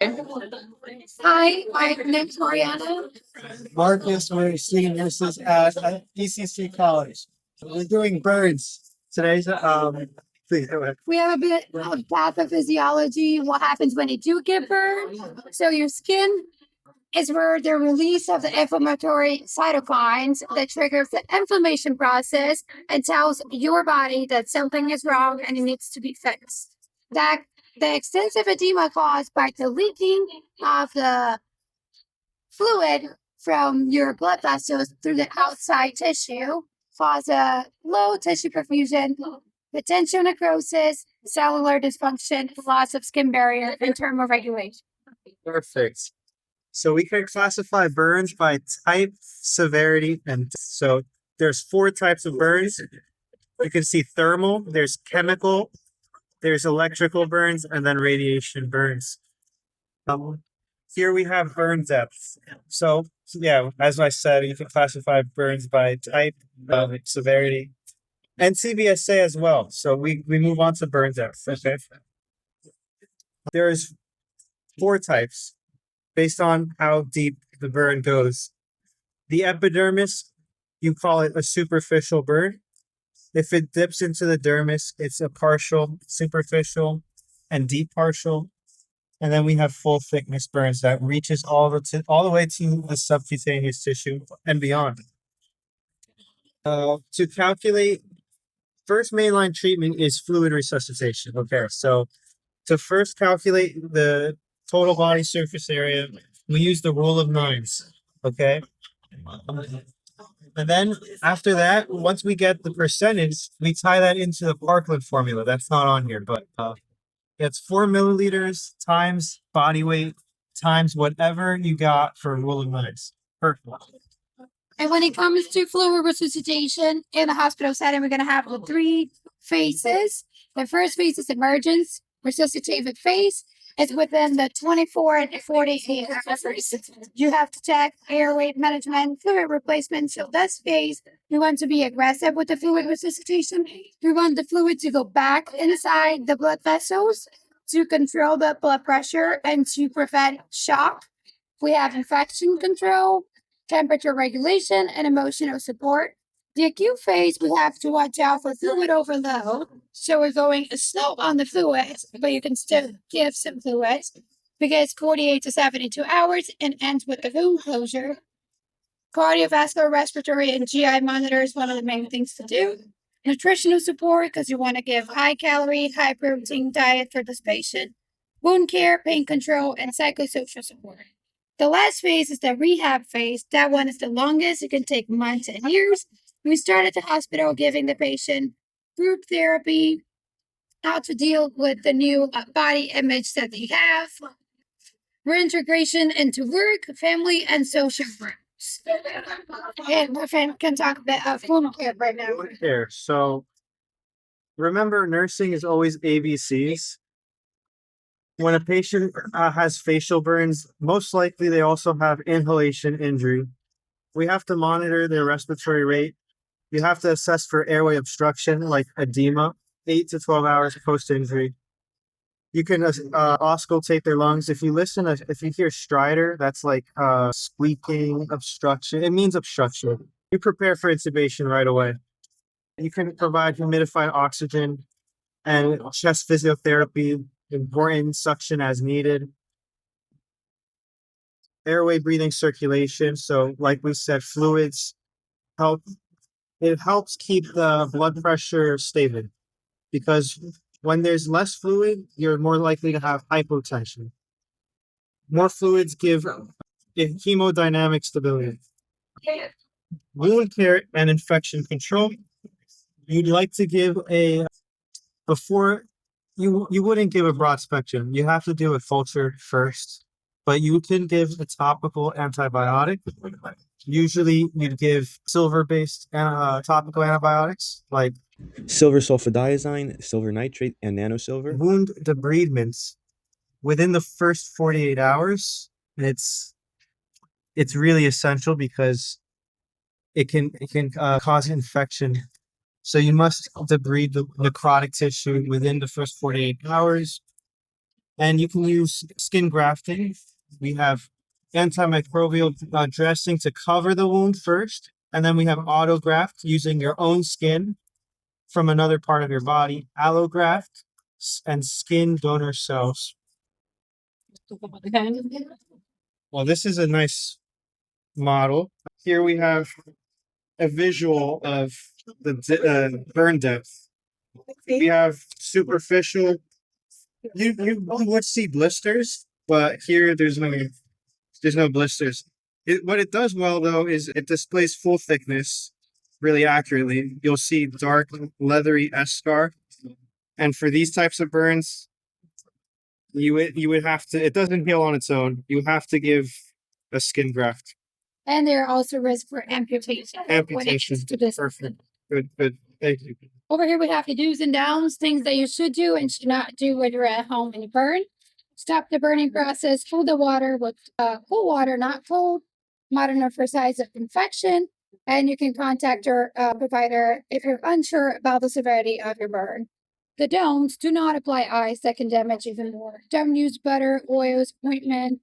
Hi, my name's Mariana. Marcus, we're student nurses at ECC College. We're doing burns today. Please go ahead. We have a bit of pathophysiology, what happens when you do get burned. So your skin is where the release of the inflammatory cytokines that triggers the inflammation process and tells your body that something is wrong and it needs to be fixed. That the extensive edema caused by the leaking of the fluid from your blood vessels through the outside tissue cause a low tissue perfusion, potential necrosis, cellular dysfunction, loss of skin barrier, and thermoregulation. Perfect. So we can classify burns by type, severity, and so there's four types of burns. You can see thermal, there's chemical, there's electrical burns, and then radiation burns. Here we have burn depth. So yeah, as I said, you can classify burns by type, severity, and CBSA as well. So we move on to burn depth. Okay. There's four types based on how deep the burn goes. The epidermis, you call it a superficial burn. If it dips into the dermis, it's a partial, superficial, and deep partial. And then we have full thickness burns that reaches all the way to the subcutaneous tissue and beyond. To calculate, first mainline treatment is fluid resuscitation. Okay, so to first calculate the total body surface area, we use the rule of nines. Okay. And then after that, once we get the percentage, we tie that into the Parkland formula. That's not on here, but it's 4 milliliters times body weight times whatever you got for rule of nines. Perfect. And when it comes to fluid resuscitation in the hospital setting, we're going to have the three phases. The first phase is emergence, resuscitative phase. It's within the 24 to 48 hours. You have to check airway management, fluid replacement. So this phase, we want to be aggressive with the fluid resuscitation. We want the fluid to go back inside the blood vessels to control the blood pressure and to prevent shock. We have infection control, temperature regulation, and emotional support. The acute phase, we have to watch out for fluid overload. So we're going slow on the fluids, but you can still give some fluids because 48 to 72 hours and ends with the wound closure. Cardiovascular, respiratory, and GI monitor is one of the main things to do. Nutritional support because you want to give high calorie, high protein diet for this patient. Wound care, pain control, and psychosocial support. The last phase is the rehab phase. That one is the longest. It can take months and years. We start at the hospital giving the patient group therapy, how to deal with the new body image that they have, reintegration into work, family, and social groups. And my friend can talk a bit of wound care right now. Wound care. So remember, nursing is always ABCs. When a patient has facial burns, most likely they also have inhalation injury. We have to monitor their respiratory rate. You have to assess for airway obstruction, like edema, 8 to 12 hours post-injury. You can auscultate their lungs. If you hear stridor, that's like squeaking, obstruction. It means obstruction. You prepare for intubation right away. You can provide humidified oxygen and chest physiotherapy, important suction as needed. Airway, breathing, circulation. So like we said, fluids help. It helps keep the blood pressure stable because when there's less fluid, you're more likely to have hypotension. More fluids give hemodynamic stability. Wound care and infection control. You'd like to give before you wouldn't give a broad spectrum. You have to do a culture first, but you can give a topical antibiotic. Usually you'd give silver-based topical antibiotics like Silver sulfadiazine, silver nitrate, and nanosilver. wound debridements within the first 48 hours. And it's really essential because it can cause infection. So you must debride the necrotic tissue within the first 48 hours. And you can use skin grafting. We have antimicrobial dressing to cover the wound first, and then we have autograft using your own skin from another part of your body, allograft, and skin donor cells. Well, this is a nice model. Here we have a visual of the burn depth. We have superficial. You would see blisters, but here there's no blisters. What it does well though is it displays full thickness really accurately. You'll see dark leathery eschar, and for these types of burns, you would have to. It doesn't heal on its own. You have to give a skin graft. And there are also risks for amputation. Amputation. To this. Perfect. Good. Thank you. Over here, we have the do's and don'ts, things that you should do and should not do when you're at home and you burn. Stop the burning process. Cool the water with cool water, not cold. Monitor for signs of infection. And you can contact your provider if you're unsure about the severity of your burn. The don'ts: do not apply ice, that can damage even more. Don't use butter, oils, ointment,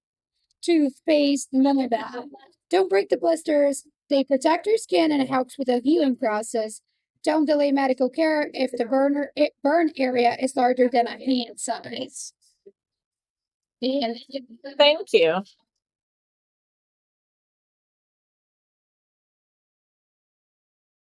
toothpaste, none of that. Don't break the blisters. They protect your skin and it helps with the healing process. Don't delay medical care if the burn area is larger than a hand size. And Thank you.